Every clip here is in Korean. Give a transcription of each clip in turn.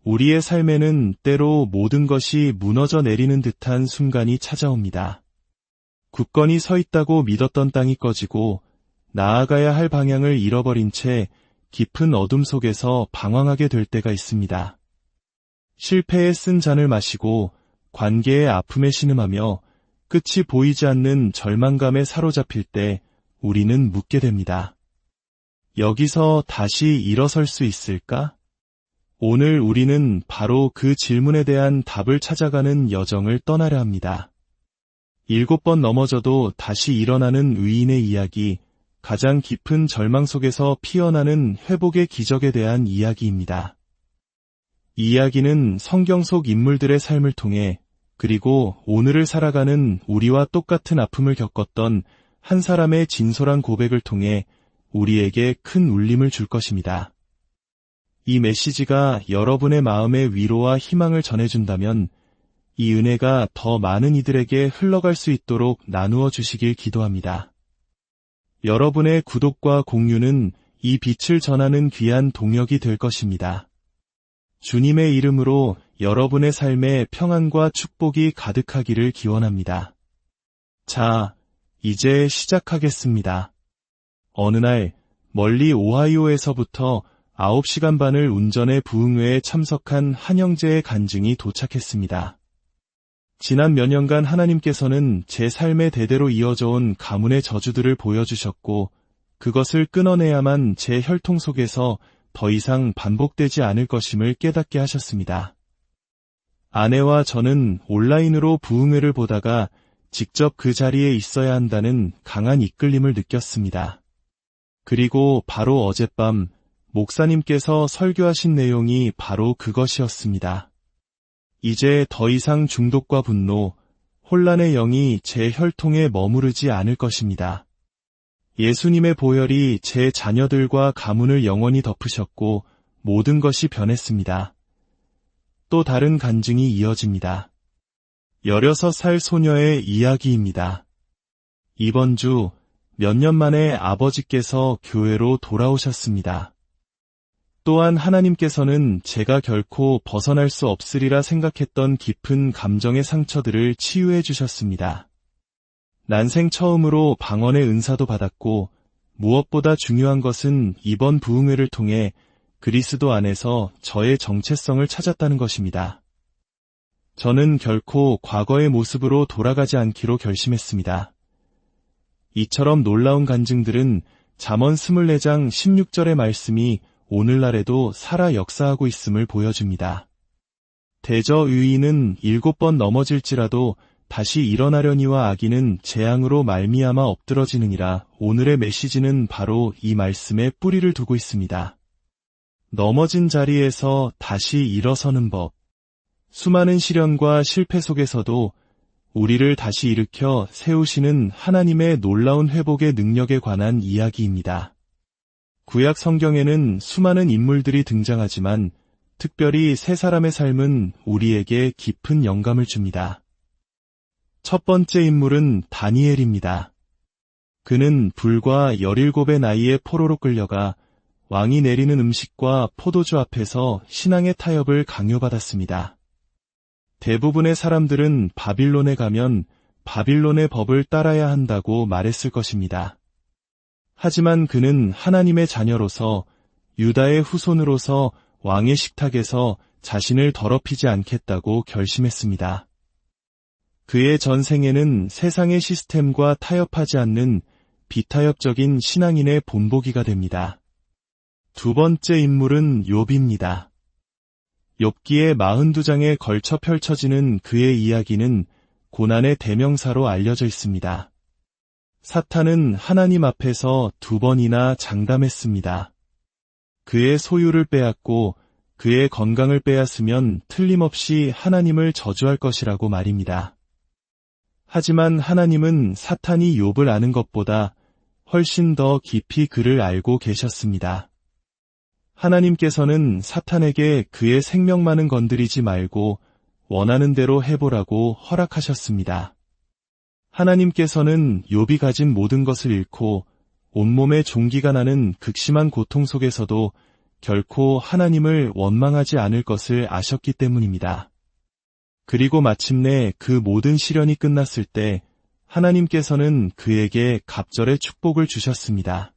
우리의 삶에는 때로 모든 것이 무너져 내리는 듯한 순간이 찾아옵니다. 굳건히 서 있다고 믿었던 땅이 꺼지고 나아가야 할 방향을 잃어버린 채 깊은 어둠 속에서 방황하게 될 때가 있습니다. 실패에 쓴 잔을 마시고 관계의 아픔에 신음하며 끝이 보이지 않는 절망감에 사로잡힐 때 우리는 묻게 됩니다. 여기서 다시 일어설 수 있을까? 오늘 우리는 바로 그 질문에 대한 답을 찾아가는 여정을 떠나려 합니다. 7번 넘어져도 다시 일어나는 의인의 이야기, 가장 깊은 절망 속에서 피어나는 회복의 기적에 대한 이야기입니다. 이 이야기는 성경 속 인물들의 삶을 통해 그리고 오늘을 살아가는 우리와 똑같은 아픔을 겪었던 한 사람의 진솔한 고백을 통해 우리에게 큰 울림을 줄 것입니다. 이 메시지가 여러분의 마음에 위로와 희망을 전해준다면 이 은혜가 더 많은 이들에게 흘러갈 수 있도록 나누어 주시길 기도합니다. 여러분의 구독과 공유는 이 빛을 전하는 귀한 동역이 될 것입니다. 주님의 이름으로 여러분의 삶에 평안과 축복이 가득하기를 기원합니다. 자, 이제 시작하겠습니다. 어느 날 멀리 오하이오에서부터 9시간 반을 운전해 부흥회에 참석한 한 형제의 간증이 도착했습니다. 지난 몇 년간 하나님께서는 제 삶에 대대로 이어져 온 가문의 저주들을 보여주셨고 그것을 끊어내야만 제 혈통 속에서 더 이상 반복되지 않을 것임을 깨닫게 하셨습니다. 아내와 저는 온라인으로 부흥회를 보다가 직접 그 자리에 있어야 한다는 강한 이끌림을 느꼈습니다. 그리고 바로 어젯밤 목사님께서 설교하신 내용이 바로 그것이었습니다. 이제 더 이상 중독과 분노, 혼란의 영이 제 혈통에 머무르지 않을 것입니다. 예수님의 보혈이 제 자녀들과 가문을 영원히 덮으셨고 모든 것이 변했습니다. 또 다른 간증이 이어집니다. 16살 소녀의 이야기입니다. 이번 주 몇 년 만에 아버지께서 교회로 돌아오셨습니다. 또한 하나님께서는 제가 결코 벗어날 수 없으리라 생각했던 깊은 감정의 상처들을 치유해 주셨습니다. 난생 처음으로 방언의 은사도 받았고 무엇보다 중요한 것은 이번 부흥회를 통해 그리스도 안에서 저의 정체성을 찾았다는 것입니다. 저는 결코 과거의 모습으로 돌아가지 않기로 결심했습니다. 이처럼 놀라운 간증들은 잠언 24장 16절의 말씀이 오늘날에도 살아 역사하고 있음을 보여줍니다. 대저 의인은 7번 넘어질지라도 다시 일어나려니와 악인은 재앙으로 말미암아 엎드러지느니라. 오늘의 메시지는 바로 이 말씀에 뿌리를 두고 있습니다. 넘어진 자리에서 다시 일어서는 법. 수많은 시련과 실패 속에서도 우리를 다시 일으켜 세우시는 하나님의 놀라운 회복의 능력에 관한 이야기입니다. 구약 성경에는 수많은 인물들이 등장하지만 특별히 세 사람의 삶은 우리에게 깊은 영감을 줍니다. 첫 번째 인물은 다니엘입니다. 그는 불과 17의 나이에 포로로 끌려가 왕이 내리는 음식과 포도주 앞에서 신앙의 타협을 강요받았습니다. 대부분의 사람들은 바빌론에 가면 바빌론의 법을 따라야 한다고 말했을 것입니다. 하지만 그는 하나님의 자녀로서 유다의 후손으로서 왕의 식탁에서 자신을 더럽히지 않겠다고 결심했습니다. 그의 전생에는 세상의 시스템과 타협하지 않는 비타협적인 신앙인의 본보기가 됩니다. 두 번째 인물은 욥입니다. 욥기의 42장에 걸쳐 펼쳐지는 그의 이야기는 고난의 대명사로 알려져 있습니다. 사탄은 하나님 앞에서 2번이나 장담했습니다. 그의 소유를 빼앗고 그의 건강을 빼앗으면 틀림없이 하나님을 저주할 것이라고 말입니다. 하지만 하나님은 사탄이 욥을 아는 것보다 훨씬 더 깊이 그를 알고 계셨습니다. 하나님께서는 사탄에게 그의 생명만은 건드리지 말고 원하는 대로 해보라고 허락하셨습니다. 하나님께서는 욥이 가진 모든 것을 잃고 온몸에 종기가 나는 극심한 고통 속에서도 결코 하나님을 원망하지 않을 것을 아셨기 때문입니다. 그리고 마침내 그 모든 시련이 끝났을 때 하나님께서는 그에게 갑절의 축복을 주셨습니다.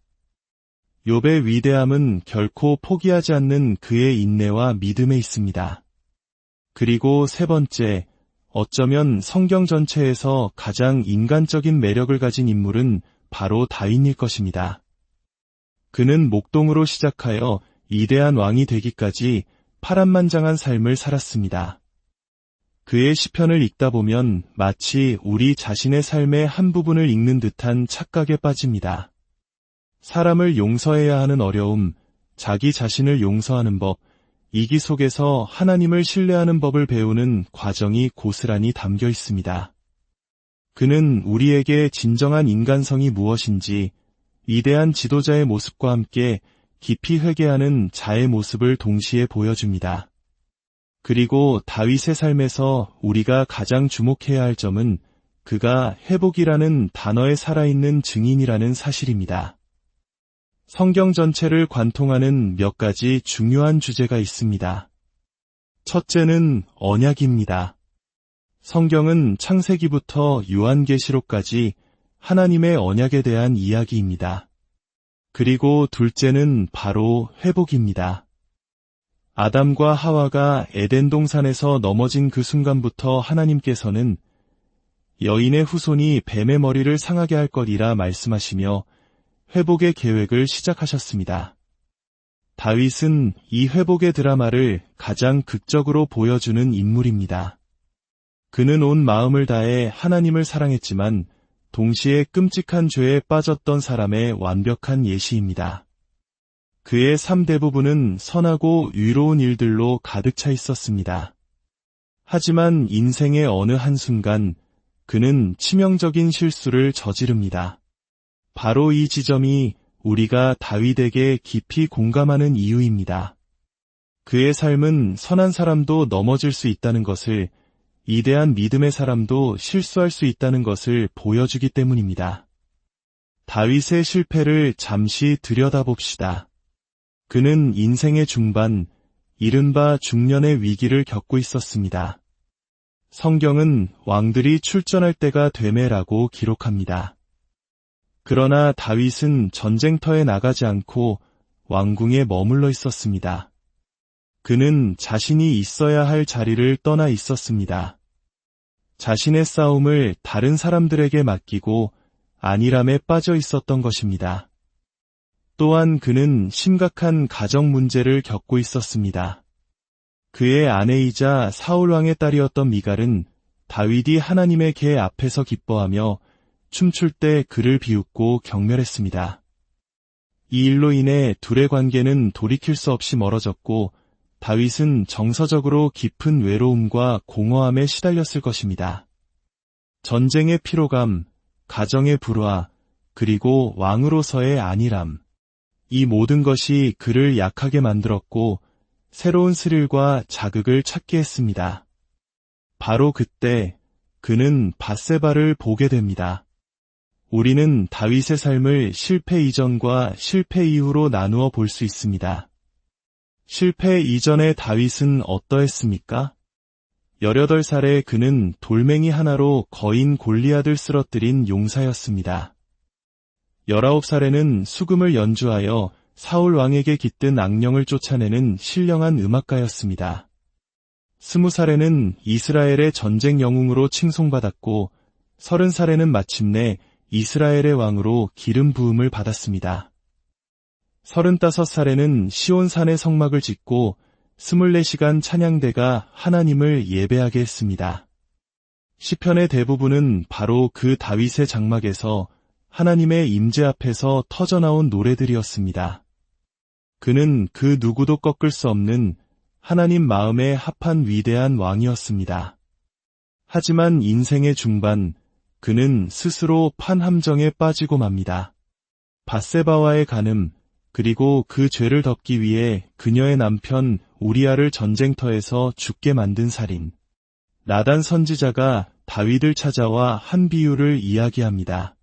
욥의 위대함은 결코 포기하지 않는 그의 인내와 믿음에 있습니다. 그리고 세 번째, 어쩌면 성경 전체에서 가장 인간적인 매력을 가진 인물은 바로 다윗일 것입니다. 그는 목동으로 시작하여 위대한 왕이 되기까지 파란만장한 삶을 살았습니다. 그의 시편을 읽다 보면 마치 우리 자신의 삶의 한 부분을 읽는 듯한 착각에 빠집니다. 사람을 용서해야 하는 어려움, 자기 자신을 용서하는 법, 이기 속에서 하나님을 신뢰하는 법을 배우는 과정이 고스란히 담겨 있습니다. 그는 우리에게 진정한 인간성이 무엇인지 위대한 지도자의 모습과 함께 깊이 회개하는 자의 모습을 동시에 보여줍니다. 그리고 다윗의 삶에서 우리가 가장 주목해야 할 점은 그가 회복이라는 단어에 살아있는 증인이라는 사실입니다. 성경 전체를 관통하는 몇 가지 중요한 주제가 있습니다. 첫째는 언약입니다. 성경은 창세기부터 요한계시록까지 하나님의 언약에 대한 이야기입니다. 그리고 둘째는 바로 회복입니다. 아담과 하와가 에덴 동산에서 넘어진 그 순간부터 하나님께서는 여인의 후손이 뱀의 머리를 상하게 할 것이라 말씀하시며 회복의 계획을 시작하셨습니다. 다윗은 이 회복의 드라마를 가장 극적으로 보여주는 인물입니다. 그는 온 마음을 다해 하나님을 사랑했지만 동시에 끔찍한 죄에 빠졌던 사람의 완벽한 예시입니다. 그의 삶 대부분은 선하고 위로운 일들로 가득 차 있었습니다. 하지만 인생의 어느 한순간 그는 치명적인 실수를 저지릅니다. 바로 이 지점이 우리가 다윗에게 깊이 공감하는 이유입니다. 그의 삶은 선한 사람도 넘어질 수 있다는 것을, 위대한 믿음의 사람도 실수할 수 있다는 것을 보여주기 때문입니다. 다윗의 실패를 잠시 들여다봅시다. 그는 인생의 중반, 이른바 중년의 위기를 겪고 있었습니다. 성경은 왕들이 출전할 때가 되매라고 기록합니다. 그러나 다윗은 전쟁터에 나가지 않고 왕궁에 머물러 있었습니다. 그는 자신이 있어야 할 자리를 떠나 있었습니다. 자신의 싸움을 다른 사람들에게 맡기고 안일함에 빠져 있었던 것입니다. 또한 그는 심각한 가정 문제를 겪고 있었습니다. 그의 아내이자 사울왕의 딸이었던 미갈은 다윗이 하나님의 궤 앞에서 기뻐하며 춤출 때 그를 비웃고 경멸했습니다. 이 일로 인해 둘의 관계는 돌이킬 수 없이 멀어졌고 다윗은 정서적으로 깊은 외로움과 공허함에 시달렸을 것입니다. 전쟁의 피로감, 가정의 불화, 그리고 왕으로서의 안일함. 이 모든 것이 그를 약하게 만들었고 새로운 스릴과 자극을 찾게 했습니다. 바로 그때 그는 밧세바를 보게 됩니다. 우리는 다윗의 삶을 실패 이전과 실패 이후로 나누어 볼 수 있습니다. 실패 이전의 다윗은 어떠했습니까? 18살에 그는 돌멩이 하나로 거인 골리앗을 쓰러뜨린 용사였습니다. 19살에는 수금을 연주하여 사울 왕에게 깃든 악령을 쫓아내는 신령한 음악가였습니다. 20살에는 이스라엘의 전쟁 영웅으로 칭송받았고 30살에는 마침내 이스라엘의 왕으로 기름 부음을 받았습니다. 35살에는 시온산에 성막을 짓고 24시간 찬양대가 하나님을 예배하게 했습니다. 시편의 대부분은 바로 그 다윗의 장막에서 하나님의 임재 앞에서 터져나온 노래들이었습니다. 그는 그 누구도 꺾을 수 없는 하나님 마음에 합한 위대한 왕이었습니다. 하지만 인생의 중반, 그는 스스로 판함정에 빠지고 맙니다. 밧세바와의 간음, 그리고 그 죄를 덮기 위해 그녀의 남편 우리아를 전쟁터에서 죽게 만든 살인. 나단 선지자가 다윗을 찾아와 한 비유를 이야기합니다.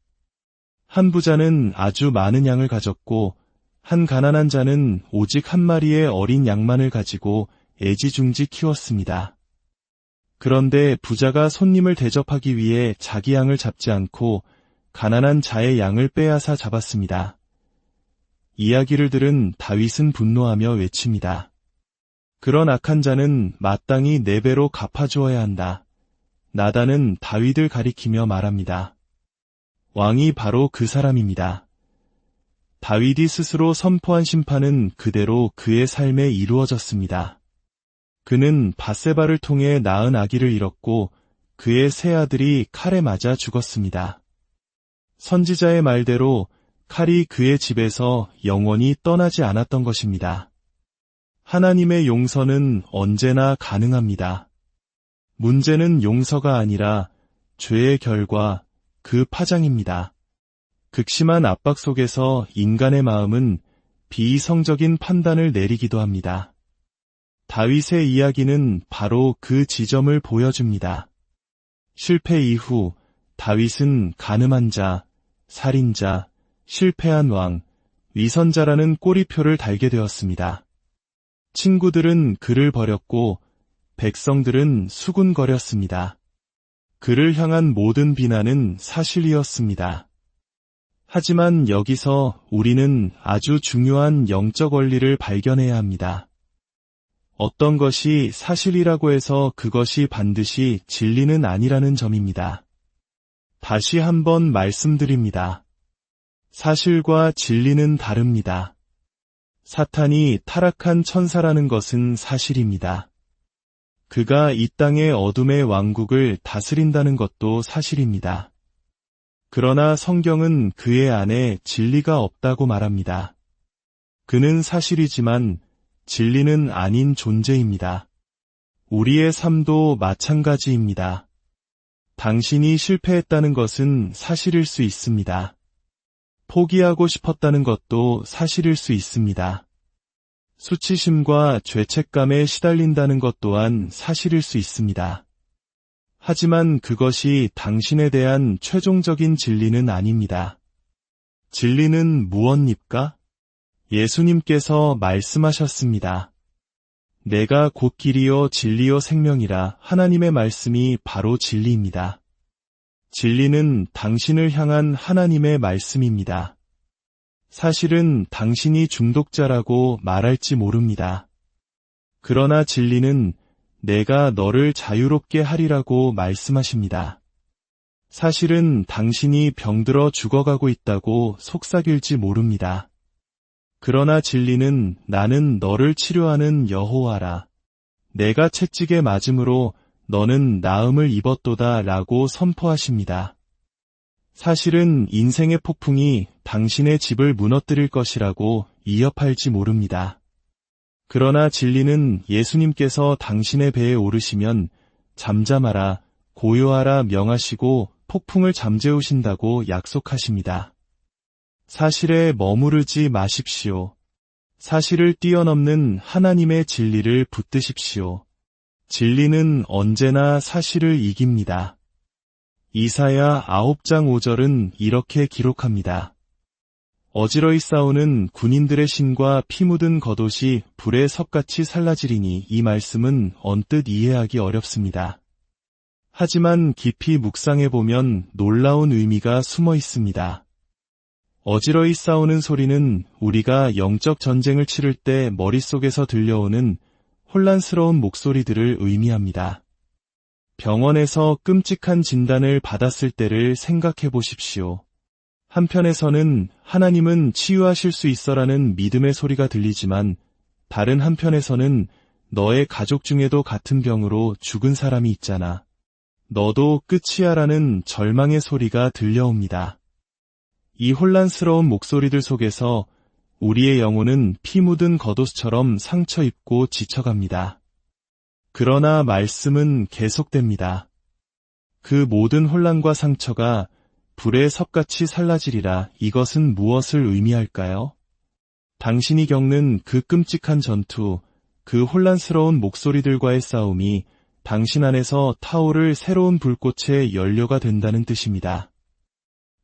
한 부자는 아주 많은 양을 가졌고 한 가난한 자는 오직 한 마리의 어린 양만을 가지고 애지중지 키웠습니다. 그런데 부자가 손님을 대접하기 위해 자기 양을 잡지 않고 가난한 자의 양을 빼앗아 잡았습니다. 이야기를 들은 다윗은 분노하며 외칩니다. 그런 악한 자는 마땅히 4배로 갚아주어야 한다. 나단은 다윗을 가리키며 말합니다. 왕이 바로 그 사람입니다. 다윗이 스스로 선포한 심판은 그대로 그의 삶에 이루어졌습니다. 그는 밧세바를 통해 낳은 아기를 잃었고 그의 세 아들이 칼에 맞아 죽었습니다. 선지자의 말대로 칼이 그의 집에서 영원히 떠나지 않았던 것입니다. 하나님의 용서는 언제나 가능합니다. 문제는 용서가 아니라 죄의 결과, 그 파장입니다. 극심한 압박 속에서 인간의 마음은 비이성적인 판단을 내리기도 합니다. 다윗의 이야기는 바로 그 지점을 보여줍니다. 실패 이후 다윗은 가늠한 자, 살인자, 실패한 왕, 위선자라는 꼬리표를 달게 되었습니다. 친구들은 그를 버렸고 백성들은 수군거렸습니다. 그를 향한 모든 비난은 사실이었습니다. 하지만 여기서 우리는 아주 중요한 영적 원리를 발견해야 합니다. 어떤 것이 사실이라고 해서 그것이 반드시 진리는 아니라는 점입니다. 다시 한번 말씀드립니다. 사실과 진리는 다릅니다. 사탄이 타락한 천사라는 것은 사실입니다. 그가 이 땅의 어둠의 왕국을 다스린다는 것도 사실입니다. 그러나 성경은 그의 안에 진리가 없다고 말합니다. 그는 사실이지만 진리는 아닌 존재입니다. 우리의 삶도 마찬가지입니다. 당신이 실패했다는 것은 사실일 수 있습니다. 포기하고 싶었다는 것도 사실일 수 있습니다. 수치심과 죄책감에 시달린다는 것 또한 사실일 수 있습니다. 하지만 그것이 당신에 대한 최종적인 진리는 아닙니다. 진리는 무엇입니까? 예수님께서 말씀하셨습니다. 내가 곧 길이요 진리요 생명이라. 하나님의 말씀이 바로 진리입니다. 진리는 당신을 향한 하나님의 말씀입니다. 사실은 당신이 중독자라고 말할지 모릅니다. 그러나 진리는 내가 너를 자유롭게 하리라고 말씀하십니다. 사실은 당신이 병들어 죽어가고 있다고 속삭일지 모릅니다. 그러나 진리는 나는 너를 치료하는 여호와라. 내가 채찍에 맞음으로 너는 나음을 입었도다 라고 선포하십니다. 사실은 인생의 폭풍이 당신의 집을 무너뜨릴 것이라고 위협할지 모릅니다. 그러나 진리는 예수님께서 당신의 배에 오르시면 잠잠하라, 고요하라 명하시고 폭풍을 잠재우신다고 약속하십니다. 사실에 머무르지 마십시오. 사실을 뛰어넘는 하나님의 진리를 붙드십시오. 진리는 언제나 사실을 이깁니다. 이사야 9장 5절은 이렇게 기록합니다. 어지러이 싸우는 군인들의 신과 피 묻은 겉옷이 불에 섭같이 살라지리니. 이 말씀은 언뜻 이해하기 어렵습니다. 하지만 깊이 묵상해보면 놀라운 의미가 숨어 있습니다. 어지러이 싸우는 소리는 우리가 영적 전쟁을 치를 때 머릿속에서 들려오는 혼란스러운 목소리들을 의미합니다. 병원에서 끔찍한 진단을 받았을 때를 생각해 보십시오. 한편에서는 하나님은 치유하실 수 있어라는 믿음의 소리가 들리지만 다른 한편에서는 너의 가족 중에도 같은 병으로 죽은 사람이 있잖아. 너도 끝이야라는 절망의 소리가 들려옵니다. 이 혼란스러운 목소리들 속에서 우리의 영혼은 피 묻은 겉옷처럼 상처 입고 지쳐갑니다. 그러나 말씀은 계속됩니다. 그 모든 혼란과 상처가 불에 섭같이 살라지리라. 이것은 무엇을 의미할까요? 당신이 겪는 그 끔찍한 전투, 그 혼란스러운 목소리들과의 싸움이 당신 안에서 타오를 새로운 불꽃의 연료가 된다는 뜻입니다.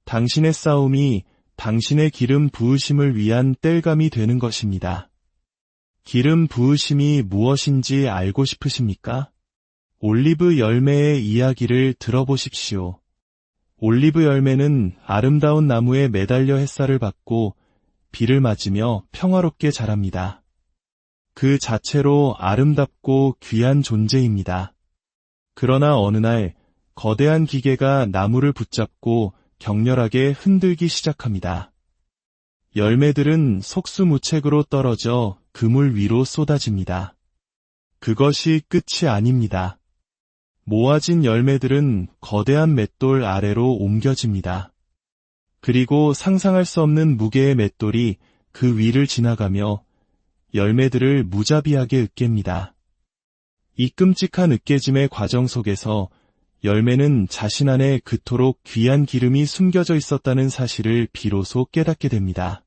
당신의 싸움이 당신의 기름 부으심을 위한 땔감이 되는 것입니다. 기름 부으심이 무엇인지 알고 싶으십니까? 올리브 열매의 이야기를 들어보십시오. 올리브 열매는 아름다운 나무에 매달려 햇살을 받고 비를 맞으며 평화롭게 자랍니다. 그 자체로 아름답고 귀한 존재입니다. 그러나 어느 날 거대한 기계가 나무를 붙잡고 격렬하게 흔들기 시작합니다. 열매들은 속수무책으로 떨어져 그물 위로 쏟아집니다. 그것이 끝이 아닙니다. 모아진 열매들은 거대한 맷돌 아래로 옮겨집니다. 그리고 상상할 수 없는 무게의 맷돌이 그 위를 지나가며 열매들을 무자비하게 으깹니다. 이 끔찍한 으깨짐의 과정 속에서 열매는 자신 안에 그토록 귀한 기름이 숨겨져 있었다는 사실을 비로소 깨닫게 됩니다.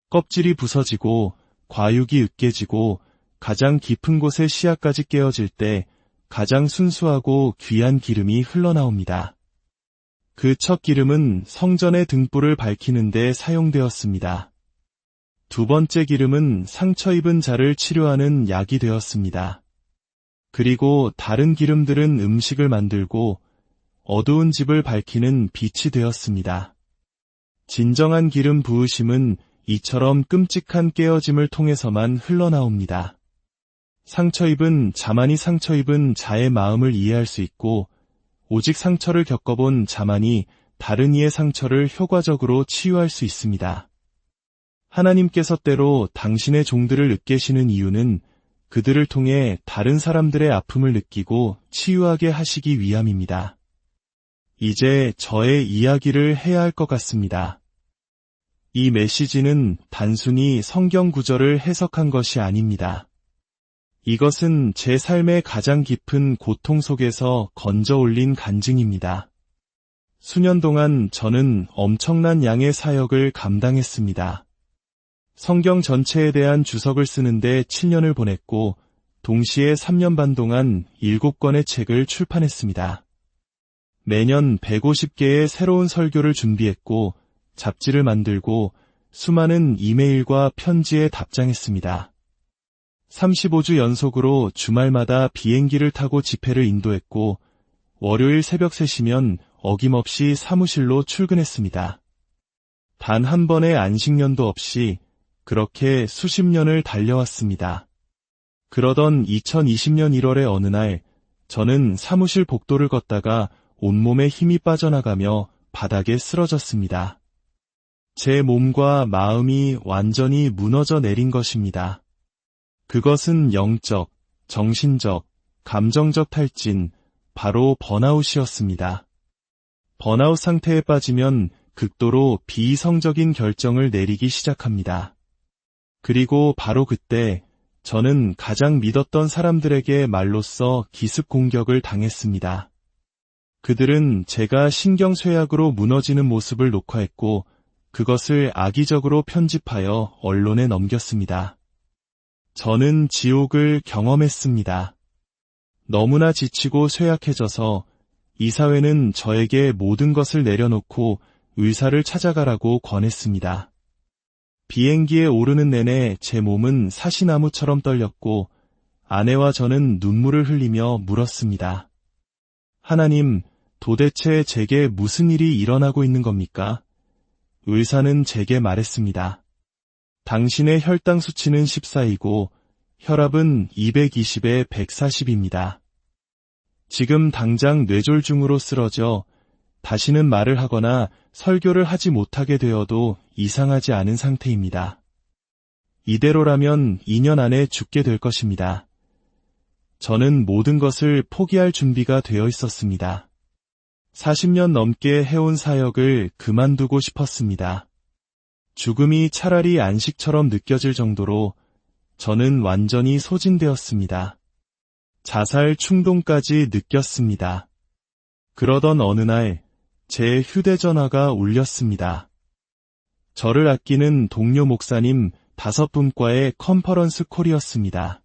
껍질이 부서지고 과육이 으깨지고 가장 깊은 곳의 씨앗까지 깨어질 때 가장 순수하고 귀한 기름이 흘러나옵니다. 그 첫 기름은 성전의 등불을 밝히는 데 사용되었습니다. 두 번째 기름은 상처 입은 자를 치료하는 약이 되었습니다. 그리고 다른 기름들은 음식을 만들고 어두운 집을 밝히는 빛이 되었습니다. 진정한 기름 부으심은 이처럼 끔찍한 깨어짐을 통해서만 흘러나옵니다. 상처 입은 자만이 상처 입은 자의 마음을 이해할 수 있고 오직 상처를 겪어본 자만이 다른 이의 상처를 효과적으로 치유할 수 있습니다. 하나님께서 때로 당신의 종들을 으깨시는 이유는 그들을 통해 다른 사람들의 아픔을 느끼고 치유하게 하시기 위함입니다. 이제 저의 이야기를 해야 할 것 같습니다. 이 메시지는 단순히 성경 구절을 해석한 것이 아닙니다. 이것은 제 삶의 가장 깊은 고통 속에서 건져 올린 간증입니다. 수년 동안 저는 엄청난 양의 사역을 감당했습니다. 성경 전체에 대한 주석을 쓰는데 7년을 보냈고 동시에 3년 반 동안 7권의 책을 출판했습니다. 매년 150개의 새로운 설교를 준비했고 잡지를 만들고 수많은 이메일과 편지에 답장했습니다. 35주 연속으로 주말마다 비행기를 타고 집회를 인도했고 월요일 새벽 3시면 어김없이 사무실로 출근했습니다. 단 한 번의 안식년도 없이 그렇게 수십 년을 달려왔습니다. 그러던 2020년 1월의 어느 날 저는 사무실 복도를 걷다가 온몸에 힘이 빠져나가며 바닥에 쓰러졌습니다. 제 몸과 마음이 완전히 무너져 내린 것입니다. 그것은 영적, 정신적, 감정적 탈진, 바로 번아웃이었습니다. 번아웃 상태에 빠지면 극도로 비이성적인 결정을 내리기 시작합니다. 그리고 바로 그때 저는 가장 믿었던 사람들에게 말로써 기습 공격을 당했습니다. 그들은 제가 신경쇠약으로 무너지는 모습을 녹화했고 그것을 악의적으로 편집하여 언론에 넘겼습니다. 저는 지옥을 경험했습니다. 너무나 지치고 쇠약해져서 이사회는 저에게 모든 것을 내려놓고 의사를 찾아가라고 권했습니다. 비행기에 오르는 내내 제 몸은 사시나무처럼 떨렸고 아내와 저는 눈물을 흘리며 물었습니다. 하나님, 도대체 제게 무슨 일이 일어나고 있는 겁니까? 의사는 제게 말했습니다. 당신의 혈당 수치는 14이고 혈압은 220에 140입니다. 지금 당장 뇌졸중으로 쓰러져 다시는 말을 하거나 설교를 하지 못하게 되어도 이상하지 않은 상태입니다. 이대로라면 2년 안에 죽게 될 것입니다. 저는 모든 것을 포기할 준비가 되어 있었습니다. 40년 넘게 해온 사역을 그만두고 싶었습니다. 죽음이 차라리 안식처럼 느껴질 정도로 저는 완전히 소진되었습니다. 자살 충동까지 느꼈습니다. 그러던 어느 날 제 휴대전화가 울렸습니다. 저를 아끼는 동료 목사님 5분과의 컨퍼런스 콜이었습니다.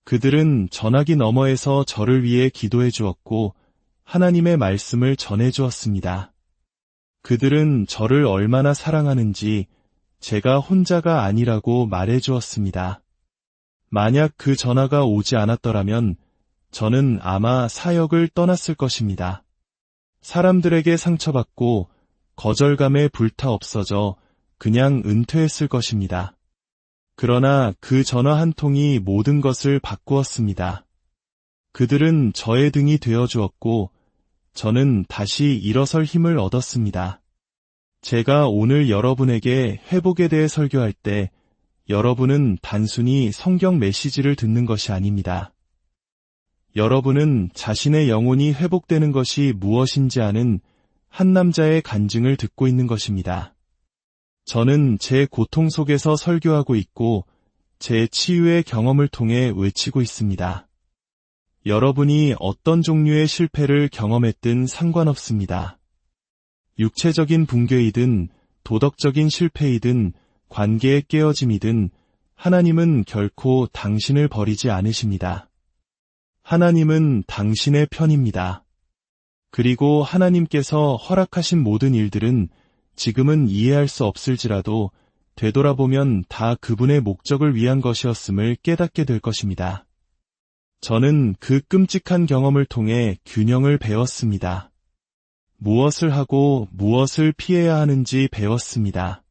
그들은 전화기 너머에서 저를 위해 기도해 주었고 하나님의 말씀을 전해 주었습니다. 그들은 저를 얼마나 사랑하는지 제가 혼자가 아니라고 말해 주었습니다. 만약 그 전화가 오지 않았더라면 저는 아마 사역을 떠났을 것입니다. 사람들에게 상처받고 거절감에 불타 없어져 그냥 은퇴했을 것입니다. 그러나 그 전화 한 통이 모든 것을 바꾸었습니다. 그들은 저의 등이 되어 주었고 저는 다시 일어설 힘을 얻었습니다. 제가 오늘 여러분에게 회복에 대해 설교할 때 여러분은 단순히 성경 메시지를 듣는 것이 아닙니다. 여러분은 자신의 영혼이 회복되는 것이 무엇인지 아는 한 남자의 간증을 듣고 있는 것입니다. 저는 제 고통 속에서 설교하고 있고 제 치유의 경험을 통해 외치고 있습니다. 여러분이 어떤 종류의 실패를 경험했든 상관없습니다. 육체적인 붕괴이든 도덕적인 실패이든 관계의 깨어짐이든 하나님은 결코 당신을 버리지 않으십니다. 하나님은 당신의 편입니다. 그리고 하나님께서 허락하신 모든 일들은 지금은 이해할 수 없을지라도 되돌아보면 다 그분의 목적을 위한 것이었음을 깨닫게 될 것입니다. 저는 그 끔찍한 경험을 통해 균형을 배웠습니다. 무엇을 하고 무엇을 피해야 하는지 배웠습니다.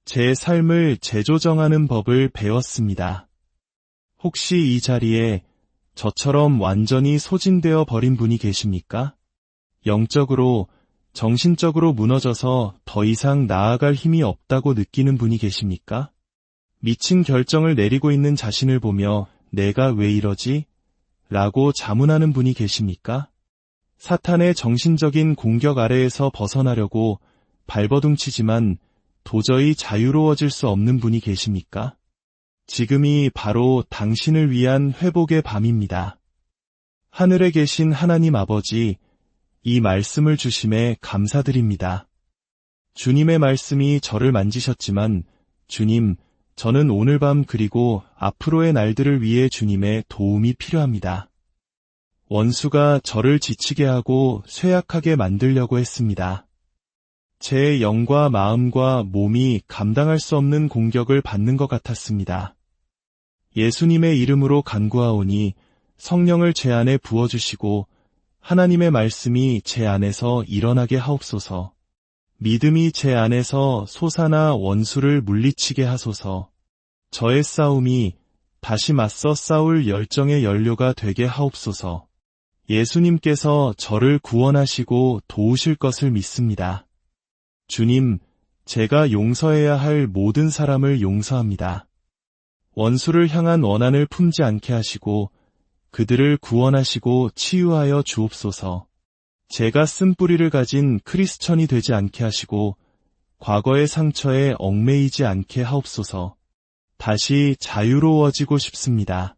제 삶을 재조정하는 법을 배웠습니다. 혹시 이 자리에 저처럼 완전히 소진되어 버린 분이 계십니까? 영적으로, 정신적으로 무너져서 더 이상 나아갈 힘이 없다고 느끼는 분이 계십니까? 미친 결정을 내리고 있는 자신을 보며 내가 왜 이러지? 라고 자문하는 분이 계십니까? 사탄의 정신적인 공격 아래에서 벗어나려고 발버둥치지만 도저히 자유로워질 수 없는 분이 계십니까? 지금이 바로 당신을 위한 회복의 밤입니다. 하늘에 계신 하나님 아버지, 이 말씀을 주심에 감사드립니다. 주님의 말씀이 저를 만지셨지만 주님, 저는 오늘 밤 그리고 앞으로의 날들을 위해 주님의 도움이 필요합니다. 원수가 저를 지치게 하고 쇠약하게 만들려고 했습니다. 제 영과 마음과 몸이 감당할 수 없는 공격을 받는 것 같았습니다. 예수님의 이름으로 간구하오니 성령을 제 안에 부어주시고 하나님의 말씀이 제 안에서 일어나게 하옵소서. 믿음이 제 안에서 솟아나 원수를 물리치게 하소서. 저의 싸움이 다시 맞서 싸울 열정의 연료가 되게 하옵소서. 예수님께서 저를 구원하시고 도우실 것을 믿습니다. 주님, 제가 용서해야 할 모든 사람을 용서합니다. 원수를 향한 원한을 품지 않게 하시고 그들을 구원하시고 치유하여 주옵소서. 제가 쓴뿌리를 가진 크리스천이 되지 않게 하시고 과거의 상처에 얽매이지 않게 하옵소서. 다시 자유로워지고 싶습니다.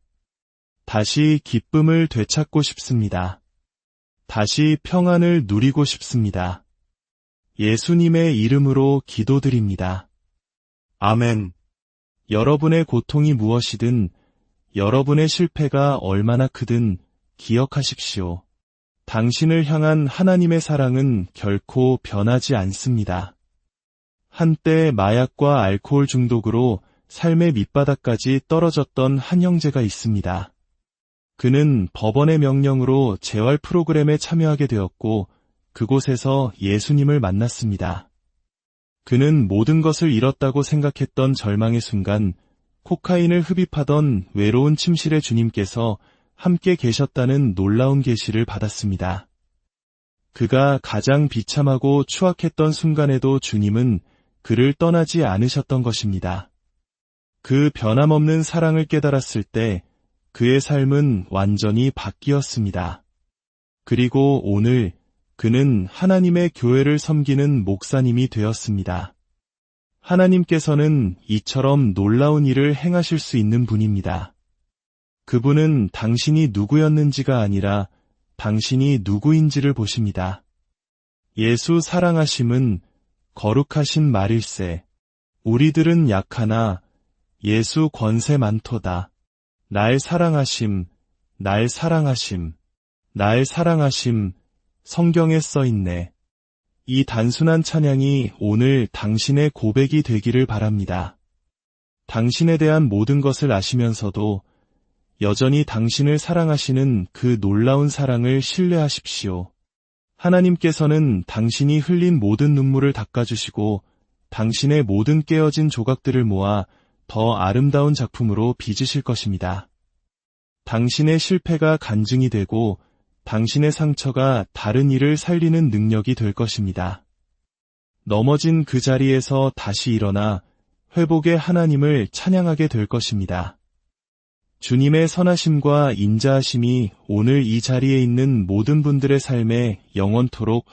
다시 기쁨을 되찾고 싶습니다. 다시 평안을 누리고 싶습니다. 예수님의 이름으로 기도드립니다. 아멘. 여러분의 고통이 무엇이든, 여러분의 실패가 얼마나 크든 기억하십시오. 당신을 향한 하나님의 사랑은 결코 변하지 않습니다. 한때 마약과 알코올 중독으로 삶의 밑바닥까지 떨어졌던 한 형제가 있습니다. 그는 법원의 명령으로 재활 프로그램에 참여하게 되었고 그곳에서 예수님을 만났습니다. 그는 모든 것을 잃었다고 생각했던 절망의 순간 코카인을 흡입하던 외로운 침실의 주님께서 함께 계셨다는 놀라운 계시를 받았습니다. 그가 가장 비참하고 추악했던 순간에도 주님은 그를 떠나지 않으셨던 것입니다. 그 변함없는 사랑을 깨달았을 때 그의 삶은 완전히 바뀌었습니다. 그리고 오늘 그는 하나님의 교회를 섬기는 목사님이 되었습니다. 하나님께서는 이처럼 놀라운 일을 행하실 수 있는 분입니다. 그분은 당신이 누구였는지가 아니라 당신이 누구인지를 보십니다. 예수 사랑하심은 거룩하신 말일세. 우리들은 약하나 예수 권세 많도다. 날 사랑하심, 날 사랑하심, 날 사랑하심, 성경에 써 있네. 이 단순한 찬양이 오늘 당신의 고백이 되기를 바랍니다. 당신에 대한 모든 것을 아시면서도 여전히 당신을 사랑하시는 그 놀라운 사랑을 신뢰하십시오. 하나님께서는 당신이 흘린 모든 눈물을 닦아주시고 당신의 모든 깨어진 조각들을 모아 더 아름다운 작품으로 빚으실 것입니다. 당신의 실패가 간증이 되고 당신의 상처가 다른 이를 살리는 능력이 될 것입니다. 넘어진 그 자리에서 다시 일어나 회복의 하나님을 찬양하게 될 것입니다. 주님의 선하심과 인자하심이 오늘 이 자리에 있는 모든 분들의 삶에 영원토록